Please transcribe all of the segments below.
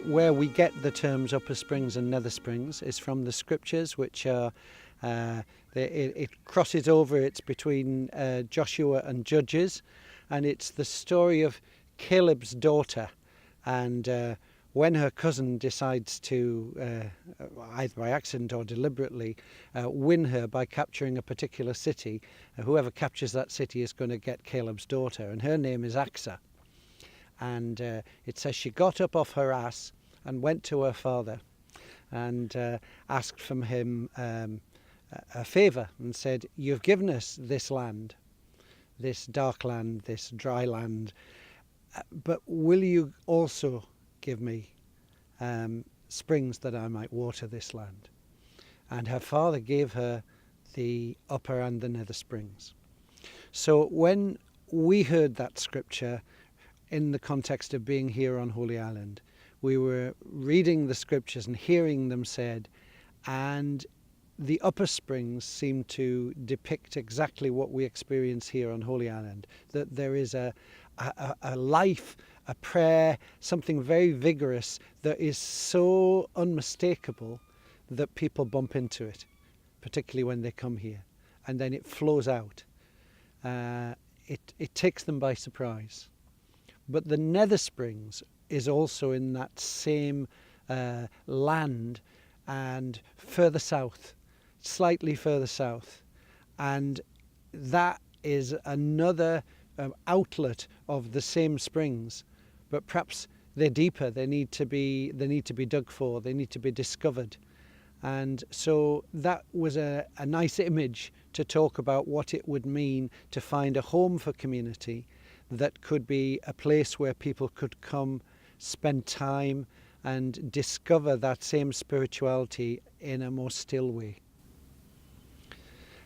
where we get the terms Upper Springs and Nether Springs is from the scriptures, which are it crosses over. It's between Joshua and Judges, and it's the story of Caleb's daughter, and when her cousin decides to, either by accident or deliberately, win her by capturing a particular city, whoever captures that city is going to get Caleb's daughter, and her name is Axa. And it says she got up off her ass and went to her father and asked from him a favour, and said, "You've given us this land, this dark land, this dry land, but will you also give me springs that I might water this land?" And her father gave her the upper and the nether springs. So when we heard that scripture in the context of being here on Holy Island, we were reading the scriptures and hearing them said, and the upper springs seem to depict exactly what we experience here on Holy Island, that there is a life, a prayer, something very vigorous that is so unmistakable that people bump into it, particularly when they come here, and then it flows out. It takes them by surprise. But the Nether Springs is also in that same land, and further south, slightly further south, and that is another outlet of the same springs, but perhaps they're deeper. They need to be dug for. They need to be discovered. And so that was a nice image to talk about what it would mean to find a home for community that could be a place where people could come, spend time, and discover that same spirituality in a more still way.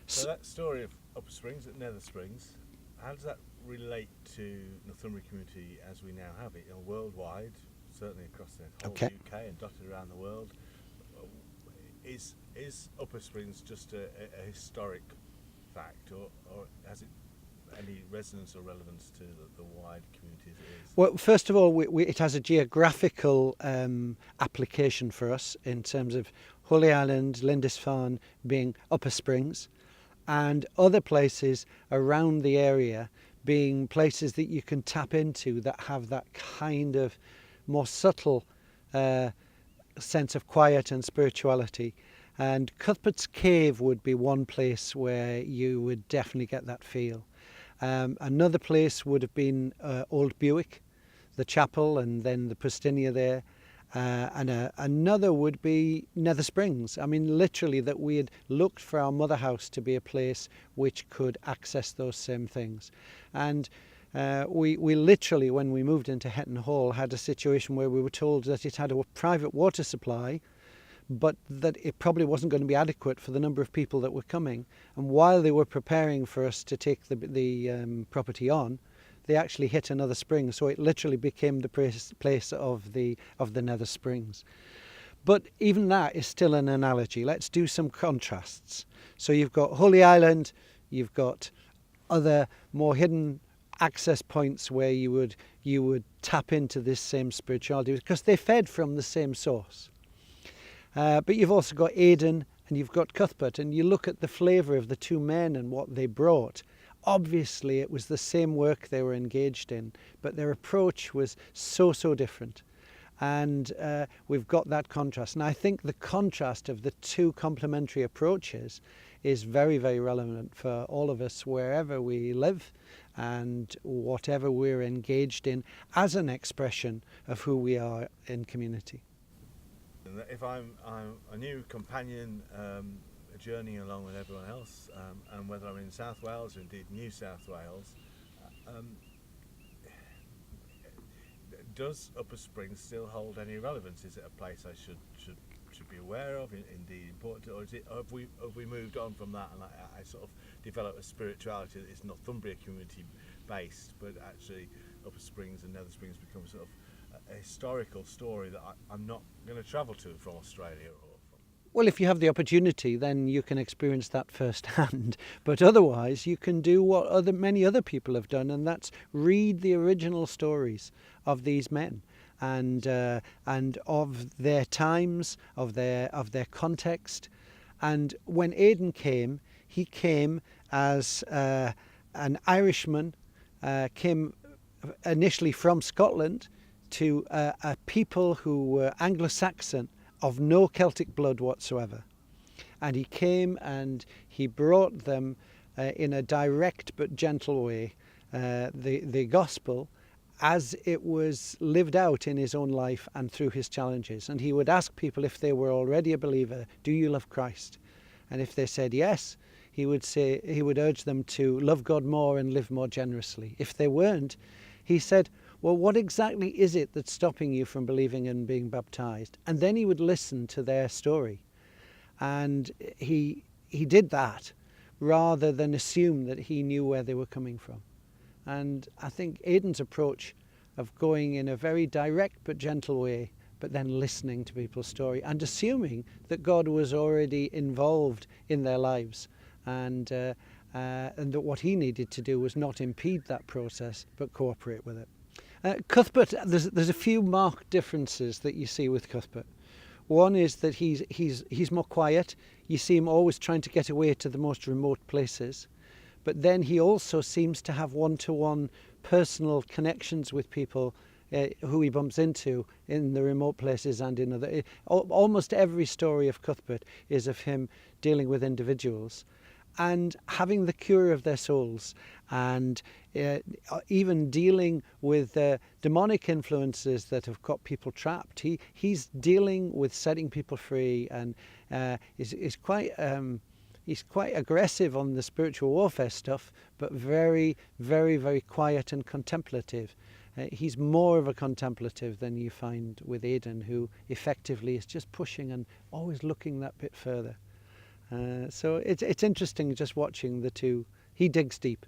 So that story of Upper Springs and Nether Springs, how does that relate to Northumbria community as we now have it, worldwide, certainly across the whole UK and dotted around the world? Is Upper Springs just a historic fact, or has it any resonance or relevance to the wide community as it is? Well, first of all, it has a geographical application for us in terms of Holy Island, Lindisfarne being Upper Springs, and other places around the area being places that you can tap into that have that kind of more subtle sense of quiet and spirituality. And Cuthbert's Cave would be one place where you would definitely get that feel. Another place would have been Old Buick, the chapel, and then the Pustinia there. And another would be Nether Springs. I mean, literally, that we had looked for our mother house to be a place which could access those same things. And we literally, when we moved into Hetton Hall, had a situation where we were told that it had a private water supply, but that it probably wasn't going to be adequate for the number of people that were coming. And while they were preparing for us to take the property on, they actually hit another spring, so it literally became the place of the Nether Springs. But even that is still an analogy. Let's do some contrasts. So you've got Holy Island, you've got other more hidden access points where you would tap into this same spirituality because they fed from the same source. But you've also got Aidan and you've got Cuthbert, and you look at the flavour of the two men and what they brought. Obviously, it was the same work they were engaged in, but their approach was so different. And we've got that contrast. And I think the contrast of the two complementary approaches is very, very relevant for all of us wherever we live and whatever we're engaged in as an expression of who we are in community. If I'm a new companion journeying along with everyone else, and whether I'm in South Wales or indeed New South Wales, does Upper Springs still hold any relevance? Is it a place I should be aware of, indeed important, or have we moved on from that, and I sort of developed a spirituality that is Northumbria community based, but actually Upper Springs and Nether Springs become sort of a historical story that I'm not going to travel to from Australia or from... Well, if you have the opportunity, then you can experience that firsthand. But otherwise, you can do what many other people have done, and that's read the original stories of these men and of their times, of their context. And when Aidan came, he came as an Irishman, came initially from Scotland, to a people who were Anglo-Saxon, of no Celtic blood whatsoever. And he came and he brought them in a direct but gentle way the gospel as it was lived out in his own life and through his challenges. And he would ask people, if they were already a believer, do you love Christ? And if they said yes, he would urge them to love God more and live more generously. If they weren't, he said, well, what exactly is it that's stopping you from believing and being baptized? And then he would listen to their story. And he did that rather than assume that he knew where they were coming from. And I think Aidan's approach of going in a very direct but gentle way, but then listening to people's story and assuming that God was already involved in their lives, and that what he needed to do was not impede that process but cooperate with it. Cuthbert, there's a few marked differences that you see with Cuthbert. One is that he's more quiet. You see him always trying to get away to the most remote places. But then he also seems to have one-to-one personal connections with people who he bumps into in the remote places and in other... Almost every story of Cuthbert is of him dealing with individuals and having the cure of their souls, and even dealing with demonic influences that have got people trapped. He's dealing with setting people free, and is quite... He's quite aggressive on the spiritual warfare stuff, but very, very, very quiet and contemplative. He's more of a contemplative than you find with Aidan, who effectively is just pushing and always looking that bit further. So it's interesting just watching the two. He digs deep.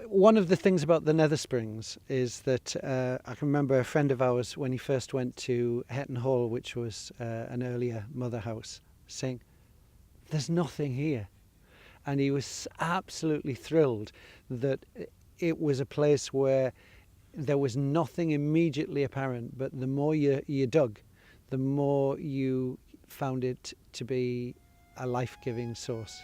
One of the things about the Nether Springs is that I can remember a friend of ours, when he first went to Hetton Hall, which was an earlier mother house, saying, there's nothing here. And he was absolutely thrilled that it was a place where there was nothing immediately apparent, but the more you dug, the more you found it to be a life-giving source.